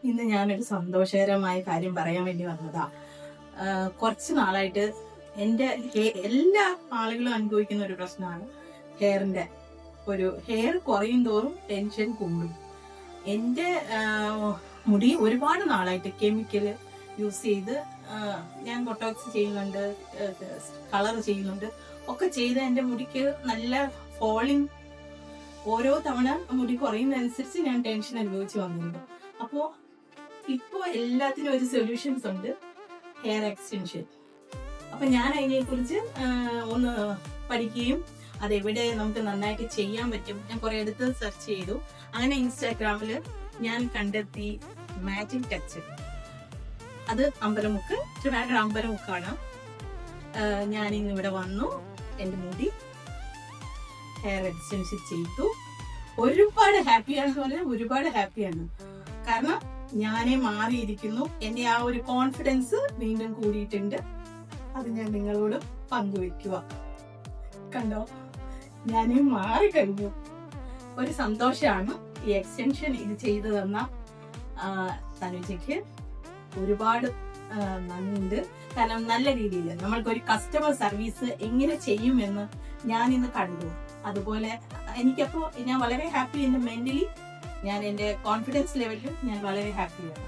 ഇന്ന് ഞാനൊരു സന്തോഷകരമായ കാര്യം പറയാൻ വേണ്ടി വന്നതാ. കുറച്ച് നാളായിട്ട് എൻ്റെ എല്ലാ ആളുകളും അനുഭവിക്കുന്ന ഒരു പ്രശ്നമാണ് ഹെയർ കുറയും തോറും ടെൻഷൻ കൂടും. എൻ്റെ മുടി ഒരുപാട് നാളായിട്ട് കെമിക്കൽ യൂസ് ചെയ്ത് ഞാൻ ബൊട്ടോക്സ് ചെയ്യുന്നുണ്ട്, കളർ ചെയ്യുന്നുണ്ട്, ഒക്കെ ചെയ്ത് എൻ്റെ മുടിക്ക് നല്ല ഫോളിങ്. ഓരോ തവണ മുടി കുറയുന്നതനുസരിച്ച് ഞാൻ ടെൻഷൻ അനുഭവിച്ച് വന്നിരുന്നു. അപ്പോൾ ഇപ്പോൾ എല്ലാത്തിനും ഒരു സൊല്യൂഷൻസ് ഉണ്ട്, ഹെയർ എക്സ്റ്റൻഷൻ. അപ്പൊ ഞാൻ അതിനെക്കുറിച്ച് ഒന്ന് പഠിക്കുകയും അതെവിടെ നമുക്ക് നന്നായിട്ട് ചെയ്യാൻ പറ്റും ഞാൻ കുറെ അടുത്ത് സെർച്ച് ചെയ്തു. അങ്ങനെ ഇൻസ്റ്റാഗ്രാമിൽ ഞാൻ കണ്ടെത്തി മാജിക് ടച്ച്. അത് അമ്പലമുക്ക്, ട്രിവാൻഡ്രം അമ്പലമുക്കാണ്. ഞാൻ ഇന്നിവിടെ വന്നു, എൻ്റെ മുടി ഹെയർ എക്സ്റ്റൻഷൻ ചെയ്തു. ഒരുപാട് ഹാപ്പിയാണെന്ന് പറഞ്ഞാൽ ഒരുപാട് ഹാപ്പിയാണ്. കാരണം ഞാനേ മാറിയിരിക്കുന്നു, എന്റെ ആ ഒരു കോൺഫിഡൻസ് വീണ്ടും കൂടിയിട്ടുണ്ട്. അത് ഞാൻ നിങ്ങളോട് പങ്കുവെക്കുക. കണ്ടോ, ഞാനേ മാറിക്കഴിഞ്ഞു. ഒരു സന്തോഷമാണ്. ഈ എക്സ്റ്റൻഷൻ ഇത് ചെയ്തു തന്ന തനുജയ്ക്ക് ഒരുപാട് നന്ദിയുണ്ട്. കാരണം നല്ല രീതിയിൽ നമ്മൾക്കൊരു കസ്റ്റമർ സർവീസ് എങ്ങനെ ചെയ്യുമെന്ന് ഞാൻ ഇന്ന് കണ്ടു. അതുപോലെ എനിക്കപ്പോൾ ഞാൻ വളരെ ഹാപ്പി. എൻ്റെ മെന്റലി, ഞാൻ എൻ്റെ കോൺഫിഡൻസ് ലെവലിൽ ഞാൻ വളരെ ഹാപ്പിയാണ്.